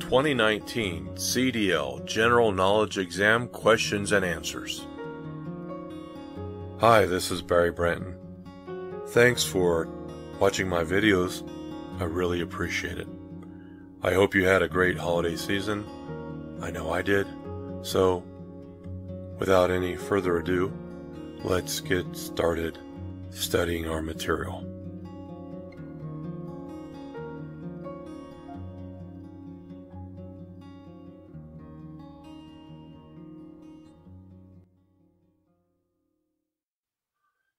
2019 CDL General Knowledge Exam Questions and Answers. Hi, this is Barry Branton. Thanks for watching my videos. I really appreciate it. I hope you had a great holiday season. I know I did. So, without any further ado, let's get started studying our material.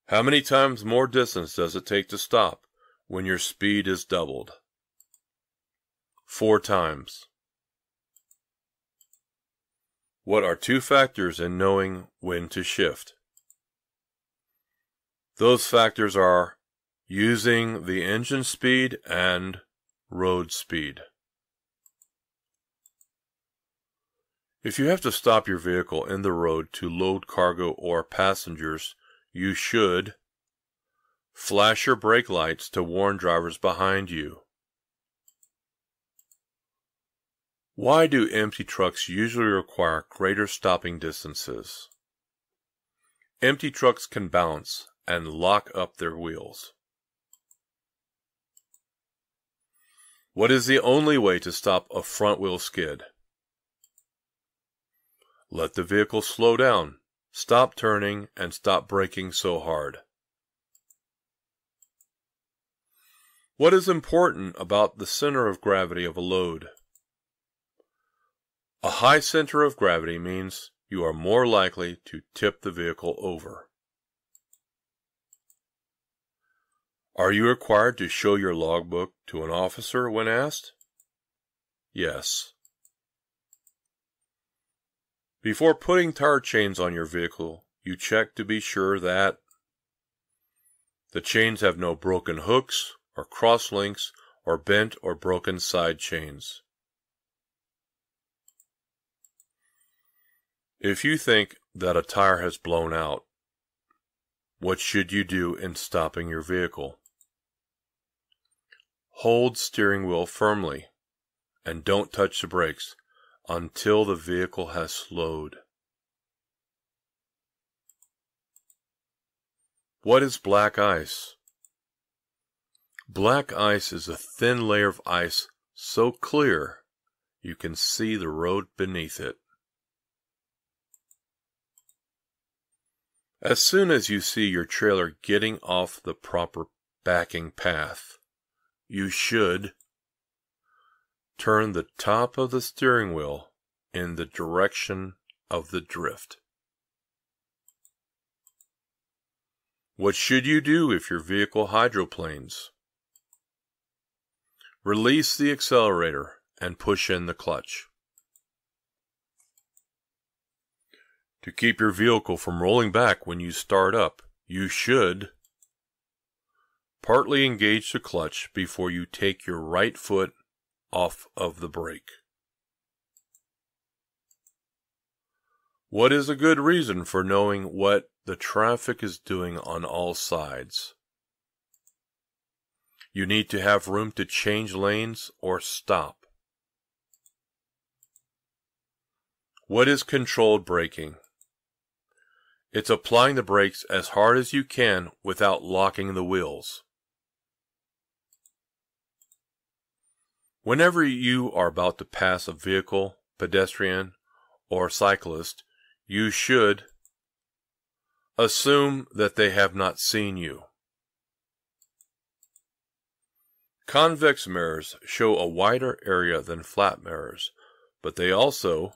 How many times more distance does it take to stop when your speed is doubled? 4 times. What are 2 factors in knowing when to shift? Those factors are using the engine speed and road speed. If you have to stop your vehicle in the road to load cargo or passengers, you should flash your brake lights to warn drivers behind you. Why do empty trucks usually require greater stopping distances? Empty trucks can bounce and lock up their wheels. What is the only way to stop a front wheel skid? Let the vehicle slow down. Stop turning and stop braking so hard. What is important about the center of gravity of a load? A high center of gravity means you are more likely to tip the vehicle over. Are you required to show your logbook to an officer when asked? Yes. Before putting tire chains on your vehicle, you check to be sure that the chains have no broken hooks or cross links or bent or broken side chains. If you think that a tire has blown out, what should you do in stopping your vehicle? Hold steering wheel firmly and don't touch the brakes until the vehicle has slowed. What is black ice? Black ice is a thin layer of ice so clear you can see the road beneath it. As soon as you see your trailer getting off the proper backing path, you should turn the top of the steering wheel in the direction of the drift. What should you do if your vehicle hydroplanes? Release the accelerator and push in the clutch. To keep your vehicle from rolling back when you start up, you should partly engage the clutch before you take your right foot off of the brake. What is a good reason for knowing what the traffic is doing on all sides? You need to have room to change lanes or stop. What is controlled braking? It's applying the brakes as hard as you can without locking the wheels. Whenever you are about to pass a vehicle, pedestrian, or cyclist, you should assume that they have not seen you. Convex mirrors show a wider area than flat mirrors, but they also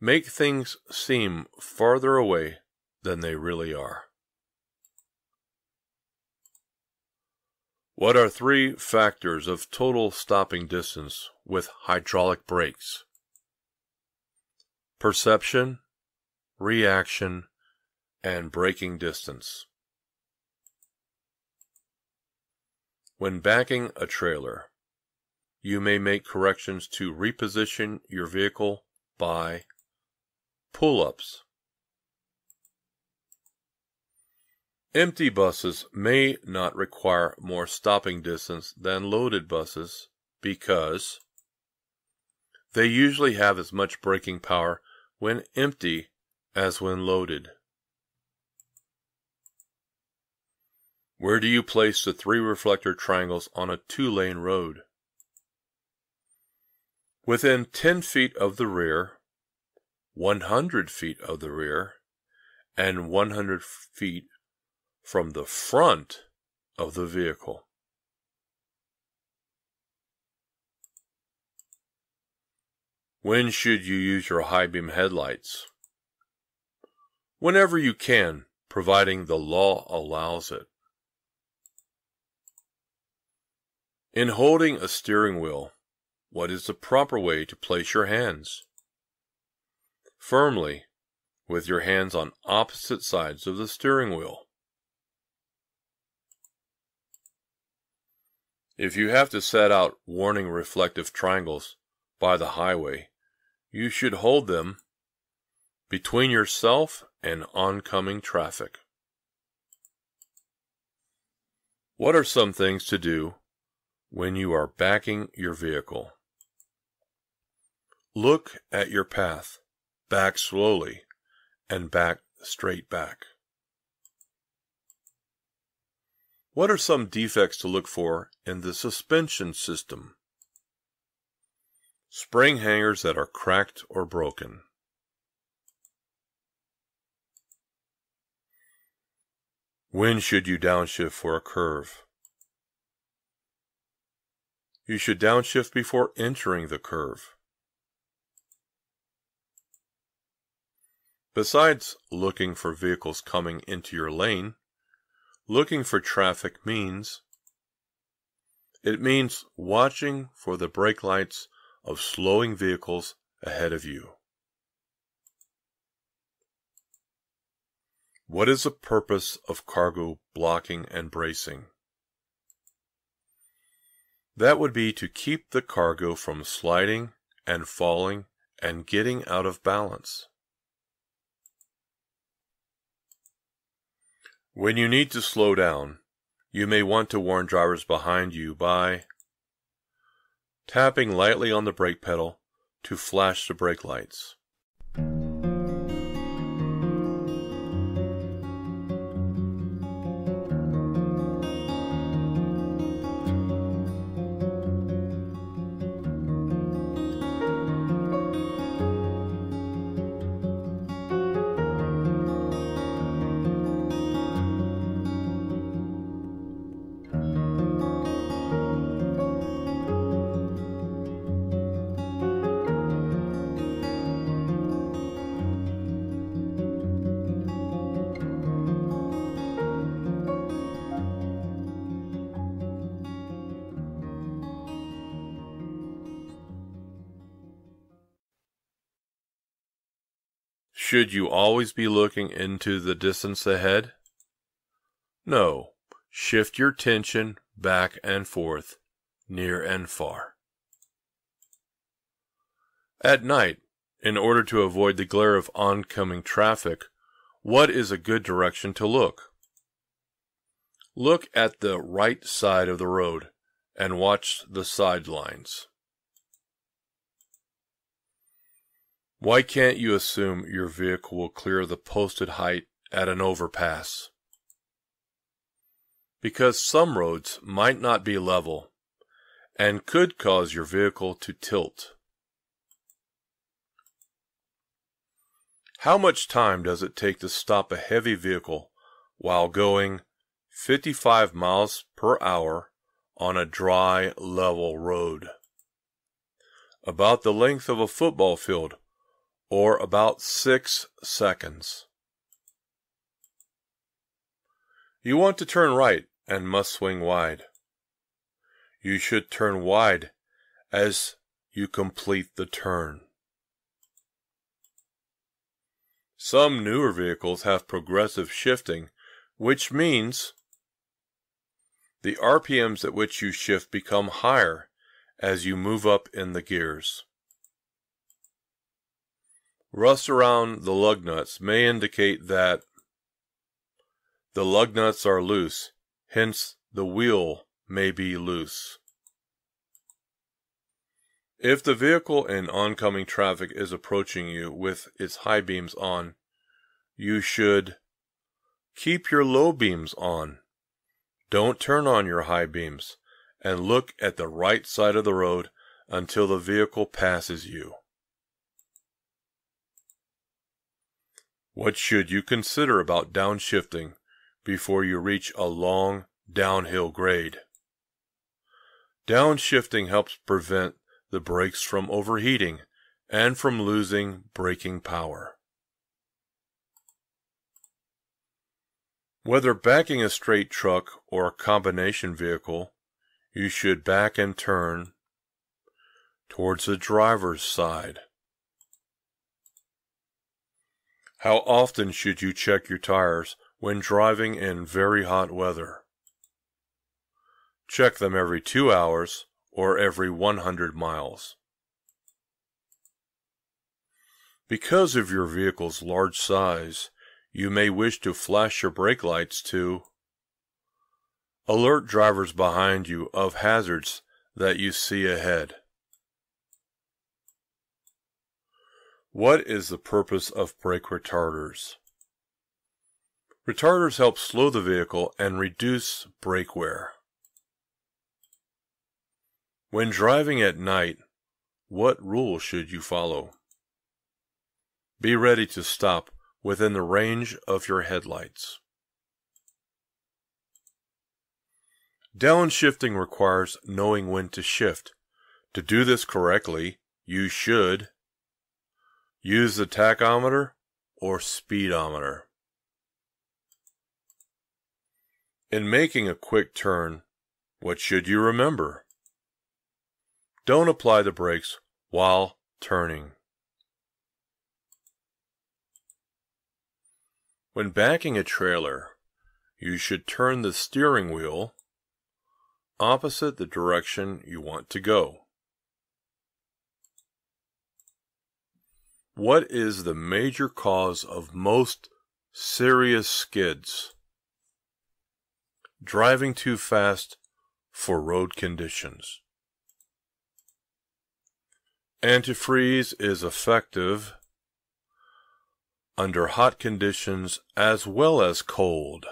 make things seem farther away than they really are. What are 3 factors of total stopping distance with hydraulic brakes? Perception, reaction, and braking distance. When backing a trailer, you may make corrections to reposition your vehicle by pull-ups. Empty buses may not require more stopping distance than loaded buses because They usually have as much braking power when empty as when loaded. Where do you place the 3 reflector triangles on a 2-lane road? Within 10 feet of the rear, 100 feet of the rear, and 100 feet from the front of the vehicle. When should you use your high beam headlights? Whenever you can, providing the law allows it. In holding a steering wheel, what is the proper way to place your hands? Firmly, with your hands on opposite sides of the steering wheel. If you have to set out warning reflective triangles by the highway, you should hold them between yourself and oncoming traffic. What are some things to do when you are backing your vehicle? Look at your path, back slowly, and back straight back. What are some defects to look for in the suspension system? Spring hangers that are cracked or broken. When should you downshift for a curve? You should downshift before entering the curve. Besides looking for vehicles coming into your lane, looking for traffic means watching for the brake lights of slowing vehicles ahead of you. What is the purpose of cargo blocking and bracing? That would be to keep the cargo from sliding and falling and getting out of balance. When you need to slow down, you may want to warn drivers behind you by tapping lightly on the brake pedal to flash the brake lights. Should you always be looking into the distance ahead? No. Shift your attention back and forth, near and far. At night, in order to avoid the glare of oncoming traffic, what is a good direction to look? Look at the right side of the road and watch the sidelines. Why can't you assume your vehicle will clear the posted height at an overpass? Because some roads might not be level and could cause your vehicle to tilt. How much time does it take to stop a heavy vehicle while going 55 miles per hour on a dry, level road? About the length of a football field, or about 6 seconds. You want to turn right and must swing wide. You should turn wide as you complete the turn. Some newer vehicles have progressive shifting, which means the RPMs at which you shift become higher as you move up in the gears. Rust around the lug nuts may indicate that the lug nuts are loose, hence the wheel may be loose. If the vehicle in oncoming traffic is approaching you with its high beams on, you should keep your low beams on. Don't turn on your high beams, and look at the right side of the road until the vehicle passes you. What should you consider about downshifting before you reach a long downhill grade? Downshifting helps prevent the brakes from overheating and from losing braking power. Whether backing a straight truck or a combination vehicle, you should back and turn towards the driver's side. How often should you check your tires when driving in very hot weather? Check them every 2 hours or every 100 miles. Because of your vehicle's large size, you may wish to flash your brake lights to alert drivers behind you of hazards that you see ahead. What is the purpose of brake retarders? Retarders help slow the vehicle and reduce brake wear. When driving at night, what rule should you follow? Be ready to stop within the range of your headlights. Downshifting requires knowing when to shift. To do this correctly, you should use the tachometer or speedometer. In making a quick turn, what should you remember? Don't apply the brakes while turning. When backing a trailer, you should turn the steering wheel opposite the direction you want to go. What is the major cause of most serious skids? Driving too fast for road conditions. Antifreeze is effective under hot conditions as well as cold.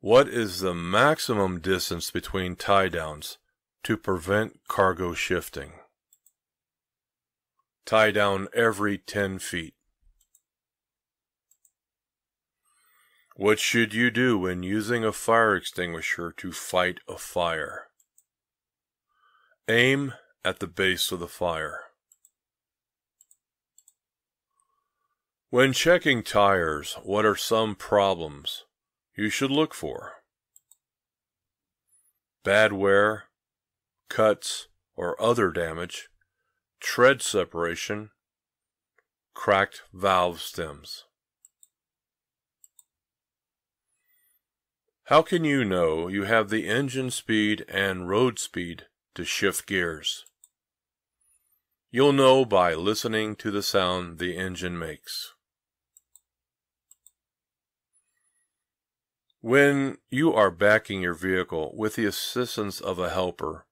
What is the maximum distance between tie downs to prevent cargo shifting? Tie down every 10 feet. What should you do when using a fire extinguisher to fight a fire? Aim at the base of the fire. When checking tires, what are some problems you should look for? Bad wear, cuts or other damage, tread separation, cracked valve stems. How can you know you have the engine speed and road speed to shift gears? You'll know by listening to the sound the engine makes. When you are backing your vehicle with the assistance of a helper,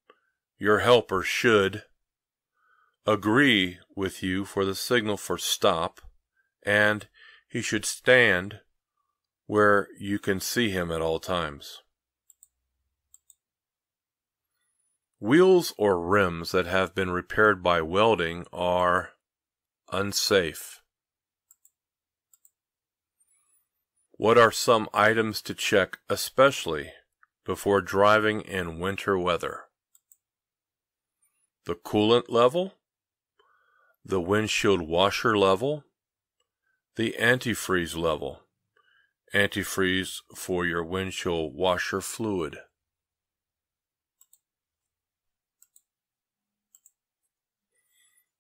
your helper should agree with you for the signal for stop, and he should stand where you can see him at all times. Wheels or rims that have been repaired by welding are unsafe. What are some items to check, especially before driving in winter weather? The coolant level, the windshield washer level, the antifreeze level, antifreeze for your windshield washer fluid.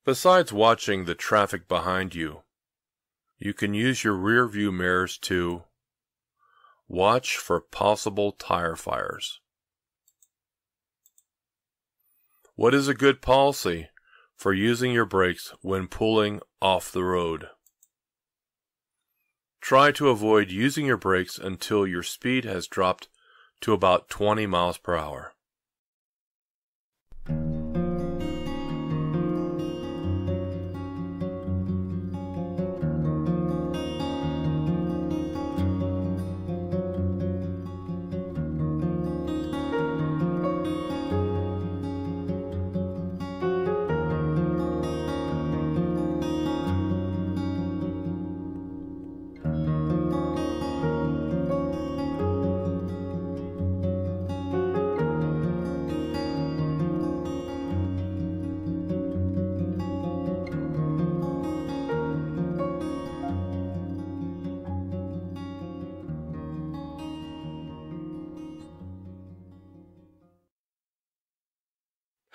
Besides watching the traffic behind you, you can use your rear view mirrors to watch for possible tire fires. What is a good policy for using your brakes when pulling off the road? Try to avoid using your brakes until your speed has dropped to about 20 miles per hour.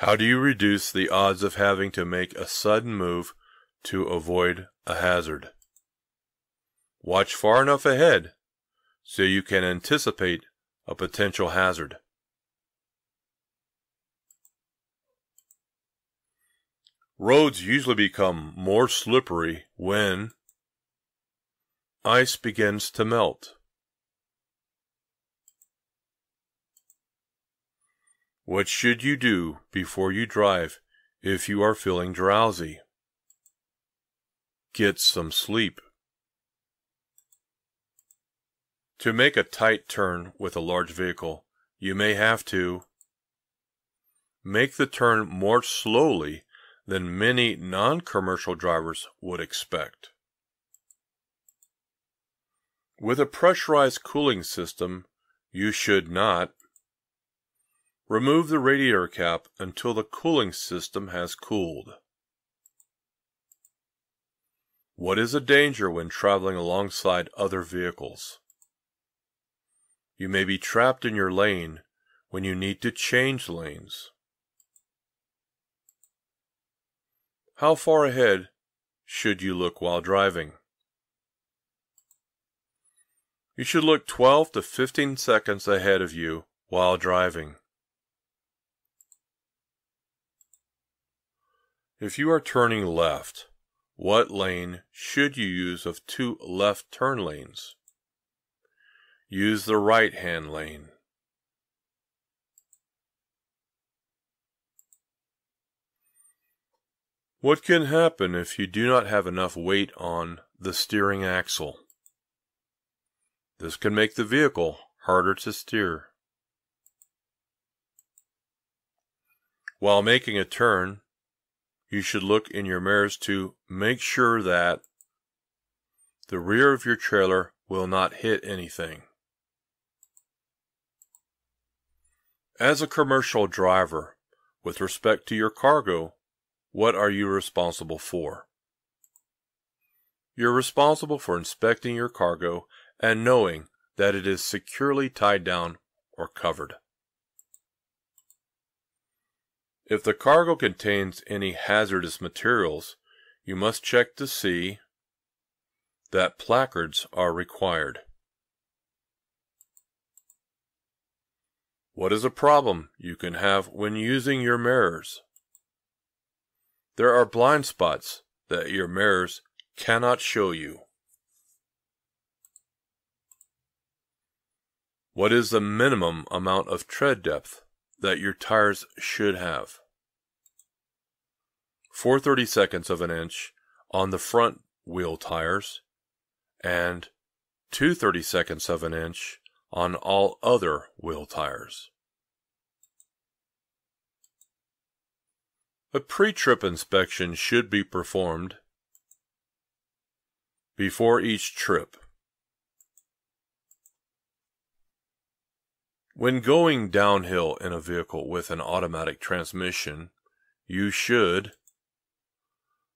How do you reduce the odds of having to make a sudden move to avoid a hazard? Watch far enough ahead so you can anticipate a potential hazard. Roads usually become more slippery when ice begins to melt. What should you do before you drive if you are feeling drowsy? Get some sleep. To make a tight turn with a large vehicle, you may have to make the turn more slowly than many non-commercial drivers would expect. With a pressurized cooling system, you should not remove the radiator cap until the cooling system has cooled. What is a danger when traveling alongside other vehicles? You may be trapped in your lane when you need to change lanes. How far ahead should you look while driving? You should look 12 to 15 seconds ahead of you while driving. If you are turning left, what lane should you use of 2 left turn lanes? Use the right-hand lane. What can happen if you do not have enough weight on the steering axle? This can make the vehicle harder to steer. While making a turn, you should look in your mirrors to make sure that the rear of your trailer will not hit anything. As a commercial driver, with respect to your cargo, what are you responsible for? You're responsible for inspecting your cargo and knowing that it is securely tied down or covered. If the cargo contains any hazardous materials, you must check to see that placards are required. What is a problem you can have when using your mirrors? There are blind spots that your mirrors cannot show you. What is the minimum amount of tread depth that your tires should have? 4/32 of an inch on the front wheel tires and 2/32 of an inch on all other wheel tires. A pre-trip inspection should be performed before each trip. When going downhill in a vehicle with an automatic transmission, you should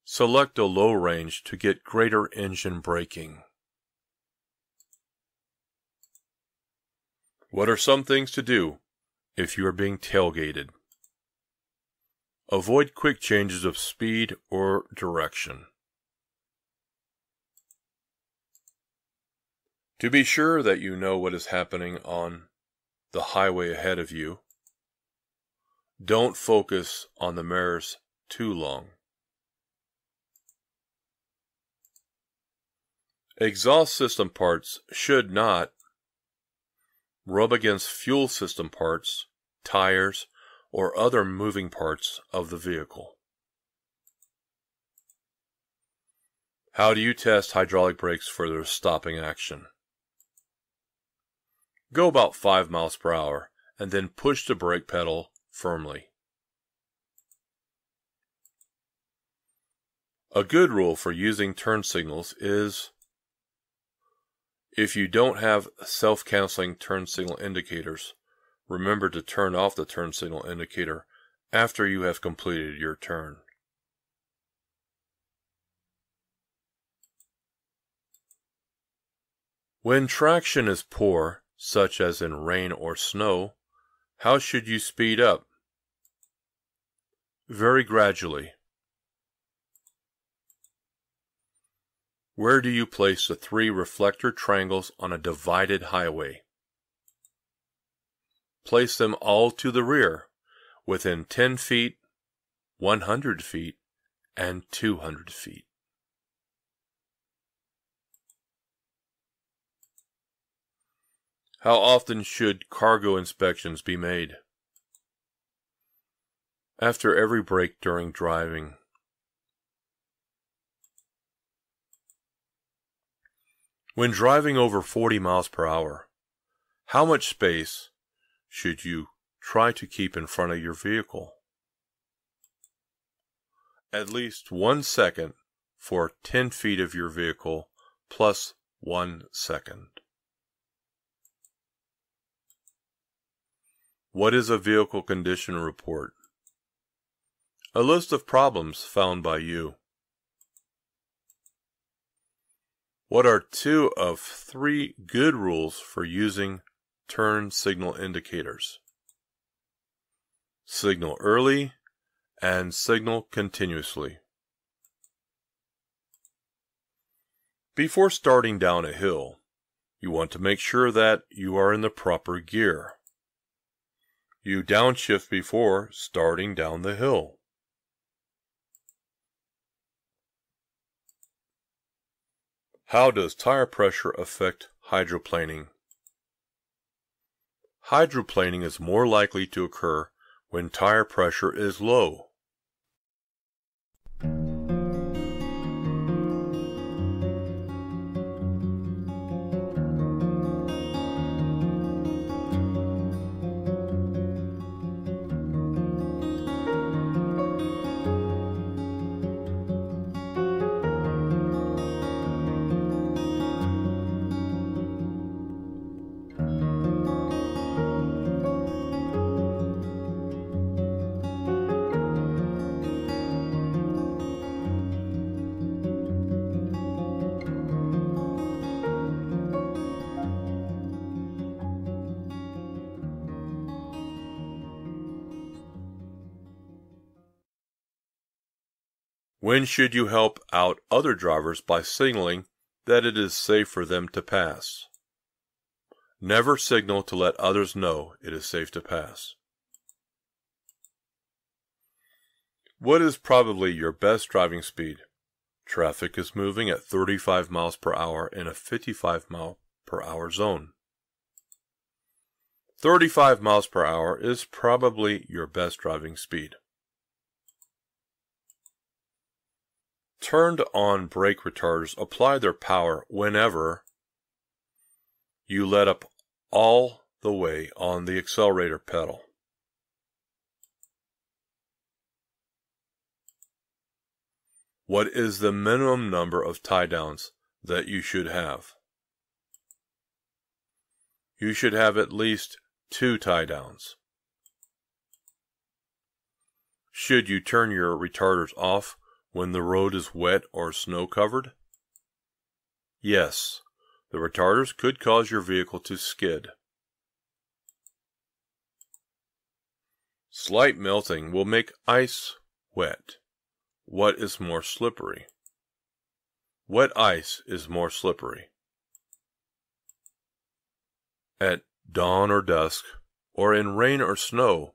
select a low range to get greater engine braking. What are some things to do if you are being tailgated? Avoid quick changes of speed or direction. To be sure that you know what is happening on the highway ahead of you, don't focus on the mirrors too long. Exhaust system parts should not rub against fuel system parts, tires, or other moving parts of the vehicle. How do you test hydraulic brakes for their stopping action? Go about 5 miles per hour and then push the brake pedal firmly. A good rule for using turn signals is if you don't have self-canceling turn signal indicators, remember to turn off the turn signal indicator after you have completed your turn. When traction is poor, such as in rain or snow, how should you speed up? very gradually. Where do you place the 3 reflector triangles on a divided highway? Place them all to the rear, within 10 feet, 100 feet, and 200 feet. How often should cargo inspections be made? After every break during driving. When driving over 40 miles per hour, how much space should you try to keep in front of your vehicle? At least 1 second for 10 feet of your vehicle plus 1 second. What is a vehicle condition report? A list of problems found by you. What are 2 of 3 good rules for using turn signal indicators? Signal early and signal continuously. Before starting down a hill, you want to make sure that you are in the proper gear. You downshift before starting down the hill. How does tire pressure affect hydroplaning? Hydroplaning is more likely to occur when tire pressure is low. When should you help out other drivers by signaling that it is safe for them to pass? Never signal to let others know it is safe to pass. What is probably your best driving speed? Traffic is moving at 35 miles per hour in a 55 mile per hour zone. 35 miles per hour is probably your best driving speed. Turned on brake retarders apply their power whenever you let up all the way on the accelerator pedal. What is the minimum number of tie downs that you should have? You should have at least 2 tie downs. Should you turn your retarders off when the road is wet or snow covered? Yes, the retarders could cause your vehicle to skid. Slight melting will make ice wet. What is more slippery? Wet ice is more slippery. At dawn or dusk, or in rain or snow,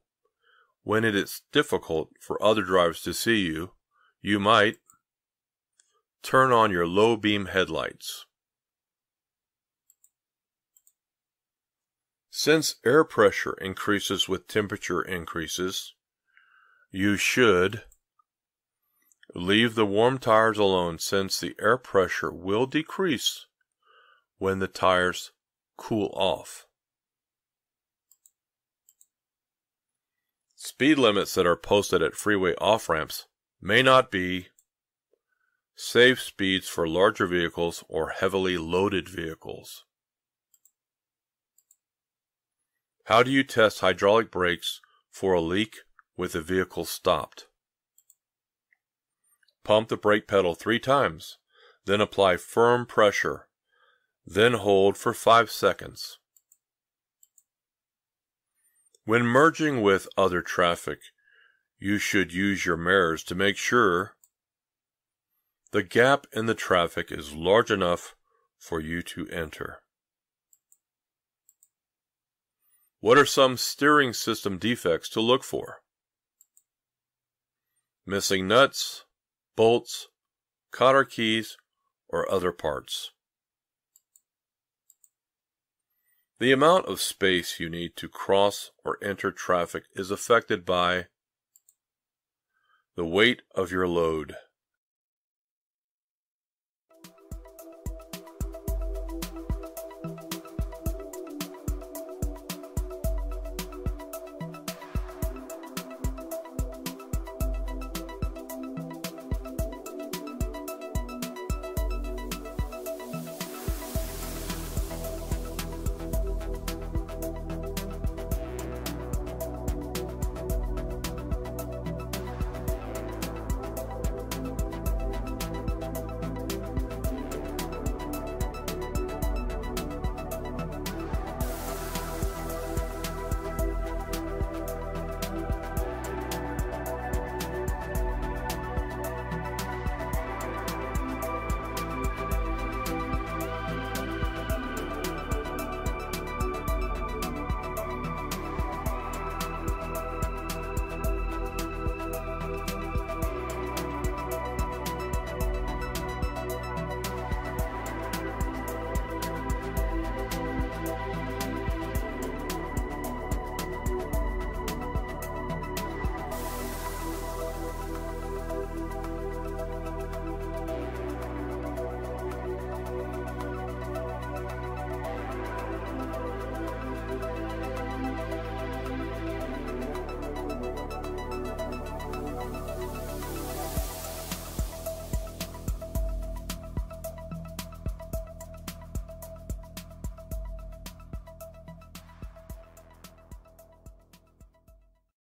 when it is difficult for other drivers to see you, you might turn on your low beam headlights. Since air pressure increases with temperature increases, you should leave the warm tires alone since the air pressure will decrease when the tires cool off. Speed limits that are posted at freeway off-ramps may not be safe speeds for larger vehicles or heavily loaded vehicles. How do you test hydraulic brakes for a leak with the vehicle stopped? Pump the brake pedal 3 times, then apply firm pressure, then hold for 5 seconds. When merging with other traffic, You should use your mirrors to make sure the gap in the traffic is large enough for you to enter. What are some steering system defects to look for? Missing nuts, bolts, cotter keys, or other parts. The amount of space you need to cross or enter traffic is affected by the weight of your load,